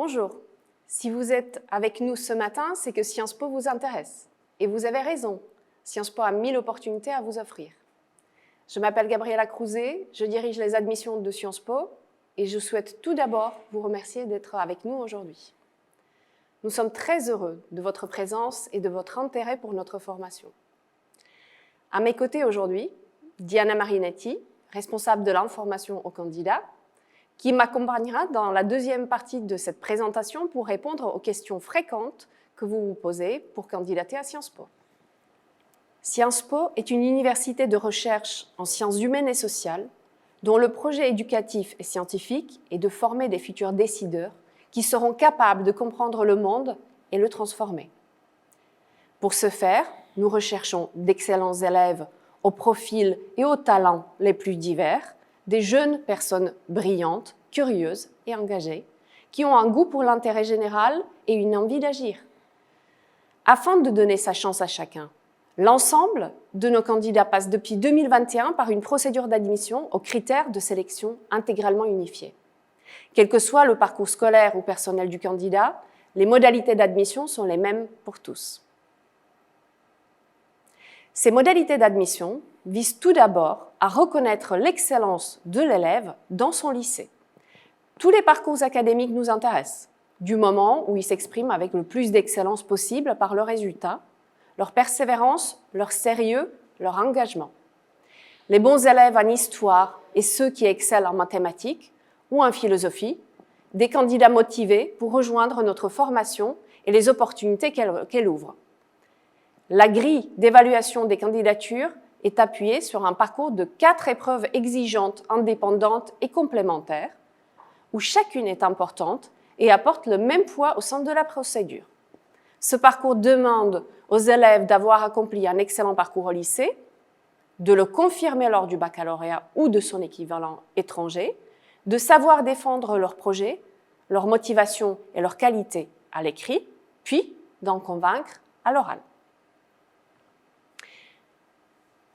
Bonjour. Si vous êtes avec nous ce matin, c'est que Sciences Po vous intéresse. Et vous avez raison, Sciences Po a 1000 opportunités à vous offrir. Je m'appelle Gabriela Crouzet, je dirige les admissions de Sciences Po et je souhaite tout d'abord vous remercier d'être avec nous aujourd'hui. Nous sommes très heureux de votre présence et de votre intérêt pour notre formation. À mes côtés aujourd'hui, Diana Marinetti, responsable de l'information aux candidats, qui m'accompagnera dans la deuxième partie de cette présentation pour répondre aux questions fréquentes que vous vous posez pour candidater à Sciences Po. Sciences Po est une université de recherche en sciences humaines et sociales dont le projet éducatif et scientifique est de former des futurs décideurs qui seront capables de comprendre le monde et le transformer. Pour ce faire, nous recherchons d'excellents élèves aux profils et aux talents les plus divers, des jeunes personnes brillantes, curieuses et engagées, qui ont un goût pour l'intérêt général et une envie d'agir. Afin de donner sa chance à chacun, l'ensemble de nos candidats passe depuis 2021 par une procédure d'admission aux critères de sélection intégralement unifiés. Quel que soit le parcours scolaire ou personnel du candidat, les modalités d'admission sont les mêmes pour tous. Ces modalités d'admission visent tout d'abord à reconnaître l'excellence de l'élève dans son lycée. Tous les parcours académiques nous intéressent, du moment où ils s'expriment avec le plus d'excellence possible par leurs résultats, leur persévérance, leur sérieux, leur engagement. Les bons élèves en histoire et ceux qui excellent en mathématiques ou en philosophie, des candidats motivés pour rejoindre notre formation et les opportunités qu'elle ouvre. La grille d'évaluation des candidatures est appuyée sur un parcours de 4 épreuves exigeantes, indépendantes et complémentaires, où chacune est importante et apporte le même poids au sein de la procédure. Ce parcours demande aux élèves d'avoir accompli un excellent parcours au lycée, de le confirmer lors du baccalauréat ou de son équivalent étranger, de savoir défendre leurs projets, leur motivation et leur qualité à l'écrit, puis d'en convaincre à l'oral.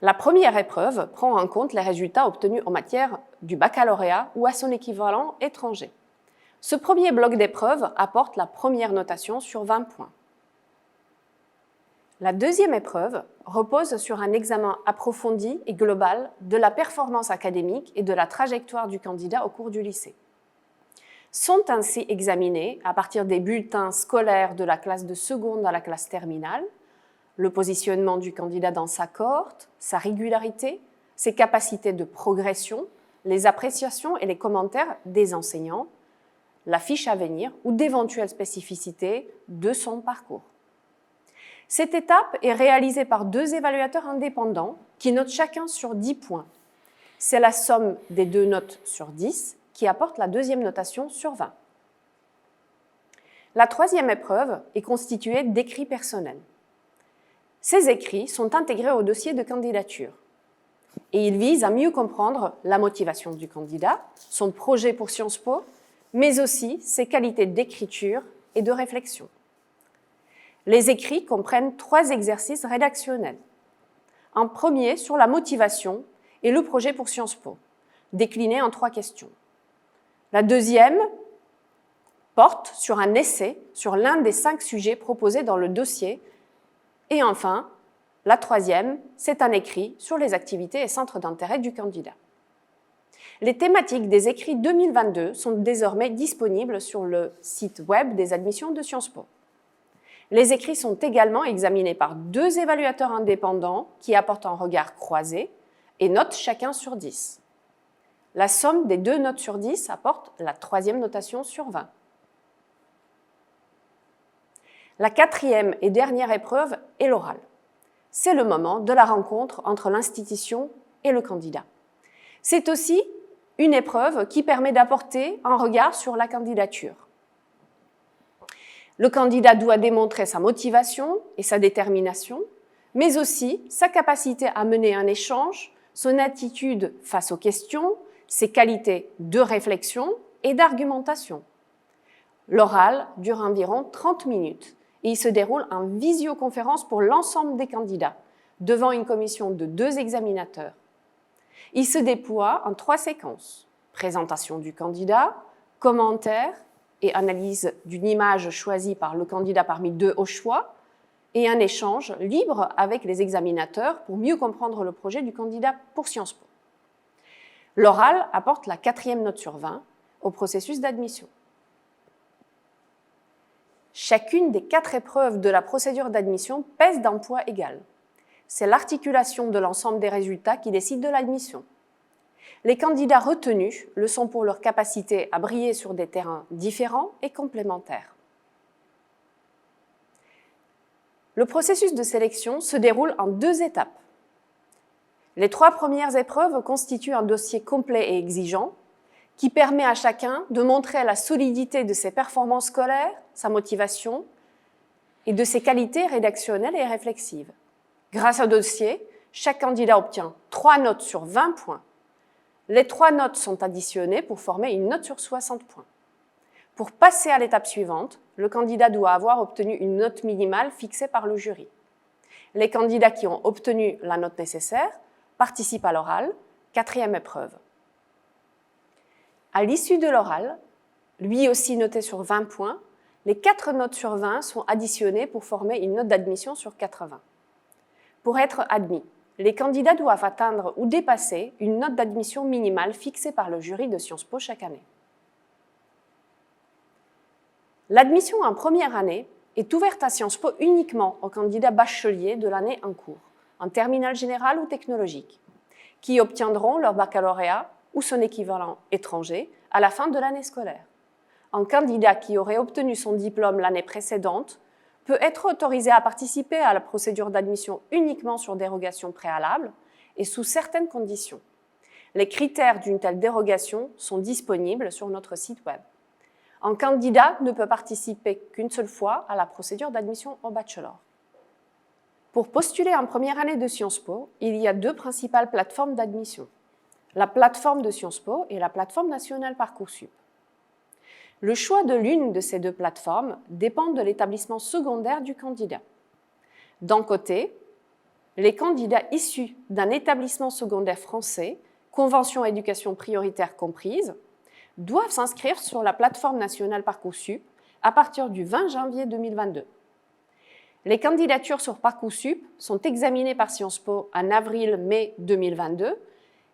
La première épreuve prend en compte les résultats obtenus en matière du baccalauréat ou à son équivalent étranger. Ce premier bloc d'épreuves apporte la première notation sur 20 points. La deuxième épreuve repose sur un examen approfondi et global de la performance académique et de la trajectoire du candidat au cours du lycée. Sont ainsi examinés, à partir des bulletins scolaires de la classe de seconde à la classe terminale, le positionnement du candidat dans sa cohorte, sa régularité, ses capacités de progression, les appréciations et les commentaires des enseignants, la fiche à venir ou d'éventuelles spécificités de son parcours. Cette étape est réalisée par 2 évaluateurs indépendants qui notent chacun sur 10 points. C'est la somme des 2 notes sur 10 qui apporte la deuxième notation sur 20. La troisième épreuve est constituée d'écrits personnels. Ces écrits sont intégrés au dossier de candidature et ils visent à mieux comprendre la motivation du candidat, son projet pour Sciences Po, mais aussi ses qualités d'écriture et de réflexion. Les écrits comprennent 3 exercices rédactionnels. Un premier sur la motivation et le projet pour Sciences Po, décliné en 3 questions. La deuxième porte sur un essai sur l'un des 5 sujets proposés dans le dossier. Et enfin, la troisième, c'est un écrit sur les activités et centres d'intérêt du candidat. Les thématiques des écrits 2022 sont désormais disponibles sur le site web des admissions de Sciences Po. Les écrits sont également examinés par 2 évaluateurs indépendants qui apportent un regard croisé et notent chacun sur 10. La somme des 2 notes sur 10 apporte la 3e notation sur 20. La 4e et dernière épreuve est l'oral. C'est le moment de la rencontre entre l'institution et le candidat. C'est aussi une épreuve qui permet d'apporter un regard sur la candidature. Le candidat doit démontrer sa motivation et sa détermination, mais aussi sa capacité à mener un échange, son attitude face aux questions, ses qualités de réflexion et d'argumentation. L'oral dure environ 30 minutes. Et il se déroule en visioconférence pour l'ensemble des candidats, devant une commission de 2 examinateurs. Il se déploie en 3 séquences. Présentation du candidat, commentaires et analyse d'une image choisie par le candidat parmi 2 au choix, et un échange libre avec les examinateurs pour mieux comprendre le projet du candidat pour Sciences Po. L'oral apporte la 4e note sur 20 au processus d'admission. Chacune des 4 épreuves de la procédure d'admission pèse d'un poids égal. C'est l'articulation de l'ensemble des résultats qui décide de l'admission. Les candidats retenus le sont pour leur capacité à briller sur des terrains différents et complémentaires. Le processus de sélection se déroule en 2 étapes. Les 3 premières épreuves constituent un dossier complet et exigeant qui permet à chacun de montrer la solidité de ses performances scolaires, sa motivation et de ses qualités rédactionnelles et réflexives. Grâce au dossier, chaque candidat obtient 3 notes sur 20 points. Les 3 notes sont additionnées pour former une note sur 60 points. Pour passer à l'étape suivante, le candidat doit avoir obtenu une note minimale fixée par le jury. Les candidats qui ont obtenu la note nécessaire participent à l'oral, 4e épreuve. À l'issue de l'oral, lui aussi noté sur 20 points, les 4 notes sur 20 sont additionnées pour former une note d'admission sur 80. Pour être admis, les candidats doivent atteindre ou dépasser une note d'admission minimale fixée par le jury de Sciences Po chaque année. L'admission en première année est ouverte à Sciences Po uniquement aux candidats bacheliers de l'année en cours, en terminale générale ou technologique, qui obtiendront leur baccalauréat ou son équivalent étranger à la fin de l'année scolaire. Un candidat qui aurait obtenu son diplôme l'année précédente peut être autorisé à participer à la procédure d'admission uniquement sur dérogation préalable et sous certaines conditions. Les critères d'une telle dérogation sont disponibles sur notre site web. Un candidat ne peut participer qu'une seule fois à la procédure d'admission au bachelor. Pour postuler en première année de Sciences Po, il y a 2 principales plateformes d'admission. La plateforme de Sciences Po et la plateforme nationale Parcoursup. Le choix de l'une de ces 2 plateformes dépend de l'établissement secondaire du candidat. D'un côté, les candidats issus d'un établissement secondaire français, convention éducation prioritaire comprise, doivent s'inscrire sur la plateforme nationale Parcoursup à partir du 20 janvier 2022. Les candidatures sur Parcoursup sont examinées par Sciences Po en avril-mai 2022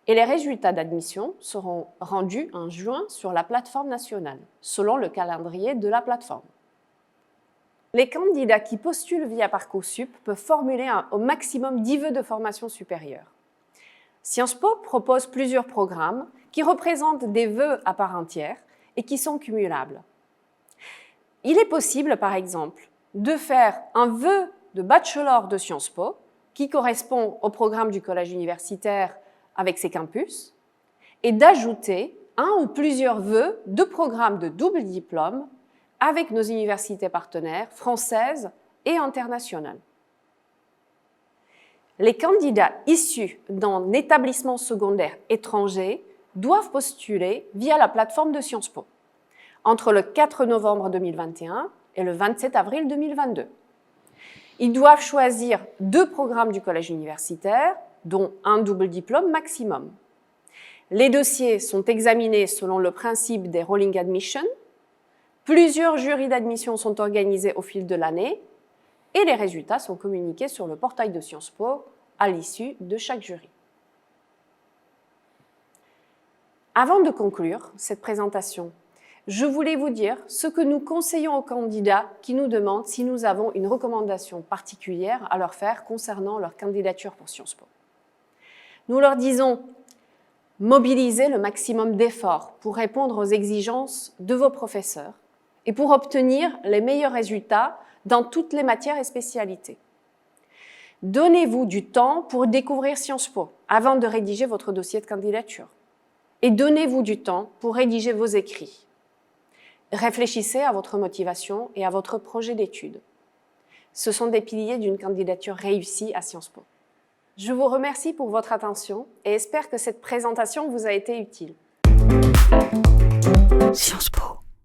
et les résultats d'admission seront rendus en juin sur la plateforme nationale, selon le calendrier de la plateforme. Les candidats qui postulent via Parcoursup peuvent formuler au maximum 10 vœux de formation supérieure. Sciences Po propose plusieurs programmes qui représentent des vœux à part entière et qui sont cumulables. Il est possible, par exemple, de faire un vœu de bachelor de Sciences Po qui correspond au programme du collège universitaire avec ses campus et d'ajouter un ou plusieurs vœux de programme de double diplôme avec nos universités partenaires françaises et internationales. Les candidats issus d'un établissement secondaire étranger doivent postuler via la plateforme de Sciences Po entre le 4 novembre 2021 et le 27 avril 2022. Ils doivent choisir 2 programmes du collège universitaire, dont un double diplôme maximum. Les dossiers sont examinés selon le principe des rolling admission. Plusieurs jurys d'admission sont organisés au fil de l'année et les résultats sont communiqués sur le portail de Sciences Po à l'issue de chaque jury. Avant de conclure cette présentation, je voulais vous dire ce que nous conseillons aux candidats qui nous demandent si nous avons une recommandation particulière à leur faire concernant leur candidature pour Sciences Po. Nous leur disons « Mobilisez le maximum d'efforts pour répondre aux exigences de vos professeurs et pour obtenir les meilleurs résultats dans toutes les matières et spécialités. Donnez-vous du temps pour découvrir Sciences Po avant de rédiger votre dossier de candidature. Et donnez-vous du temps pour rédiger vos écrits. Réfléchissez à votre motivation et à votre projet d'études. Ce sont des piliers d'une candidature réussie à Sciences Po. Je vous remercie pour votre attention et espère que cette présentation vous a été utile. Sciences Po.